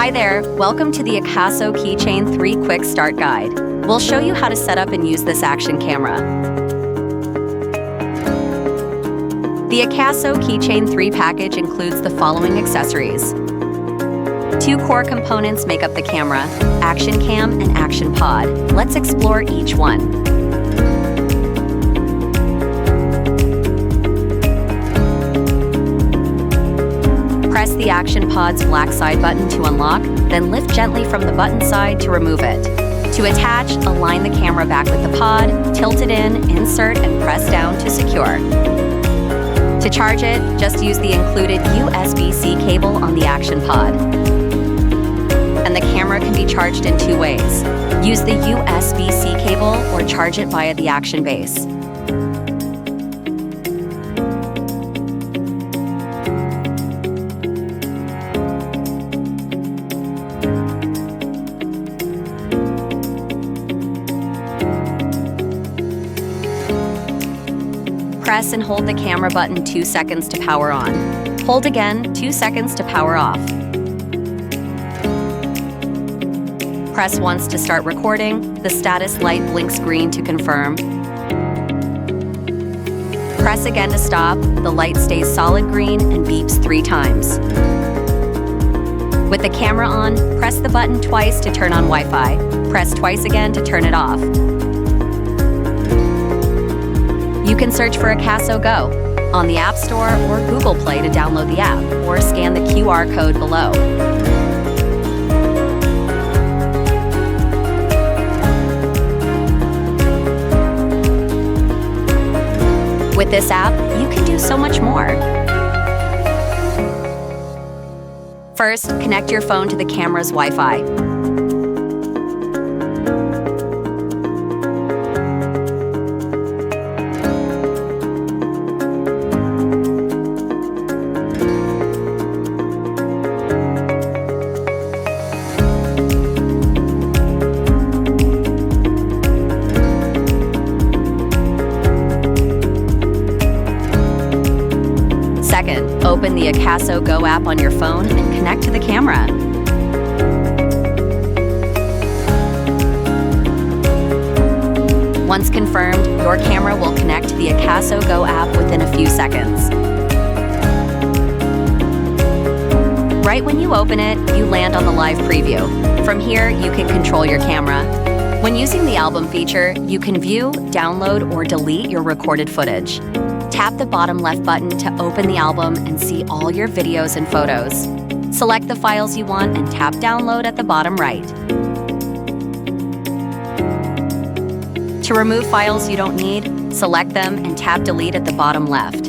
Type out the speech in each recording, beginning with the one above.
Hi there, welcome to the AKASO Keychain3 Quick Start Guide. We'll show you how to set up and use this action camera. The AKASO Keychain3 package includes the following accessories. 2 core components make up the camera, Action Cam and Action Pod. Let's explore each one. Press the Action Pod's black side button to unlock, then lift gently from the button side to remove it. To attach, align the camera back with the pod, tilt it in, insert, and press down to secure. To charge it, just use the included USB-C cable on the Action Pod. And the camera can be charged in 2 ways. Use the USB-C cable or charge it via the Action base. Press and hold the camera button 2 seconds to power on. Hold again 2 seconds to power off. Press once to start recording. The status light blinks green to confirm. Press again to stop. The light stays solid green and beeps 3 times. With the camera on, press the button twice to turn on Wi-Fi. Press twice again to turn it off. You can search for AKASO Go on the App Store or Google Play to download the app, or scan the QR code below. With this app, you can do so much more. First, connect your phone to the camera's Wi-Fi. Second, open the AKASO Go app on your phone and connect to the camera. Once confirmed, your camera will connect to the AKASO Go app within a few seconds. Right when you open it, you land on the live preview. From here, you can control your camera. When using the album feature, you can view, download, or delete your recorded footage. Tap the bottom left button to open the album and see all your videos and photos. Select the files you want and tap download at the bottom right. To remove files you don't need, select them and tap delete at the bottom left.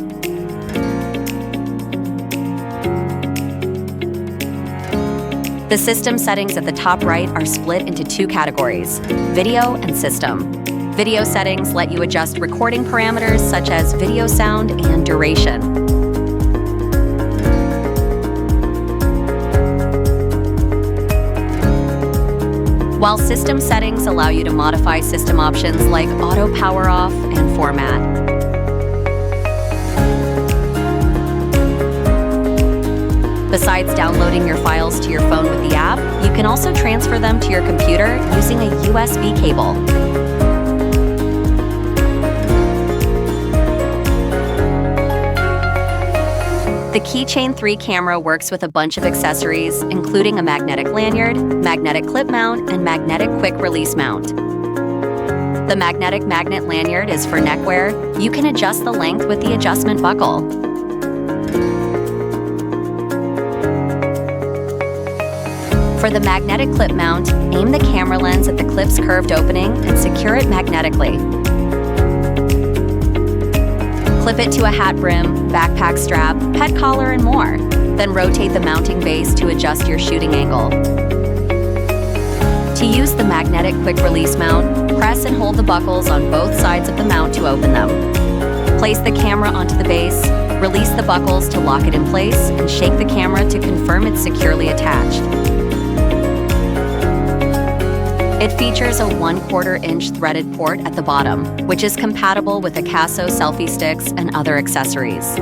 The system settings at the top right are split into 2 categories, video and system. Video settings let you adjust recording parameters such as video sound and duration. While system settings allow you to modify system options like auto power off and format. Besides downloading your files to your phone with the app, you can also transfer them to your computer using a USB cable. The Keychain3 camera works with a bunch of accessories, including a magnetic lanyard, magnetic clip mount, and magnetic quick release mount. The magnetic magnet lanyard is for neckwear. You can adjust the length with the adjustment buckle. For the magnetic clip mount, aim the camera lens at the clip's curved opening and secure it magnetically. Clip it to a hat brim, backpack strap, pet collar, and more. Then rotate the mounting base to adjust your shooting angle. To use the magnetic quick release mount, press and hold the buckles on both sides of the mount to open them. Place the camera onto the base, release the buckles to lock it in place, and shake the camera to confirm it's securely attached. It features a 1/4 inch threaded port at the bottom, which is compatible with AKASO selfie sticks and other accessories.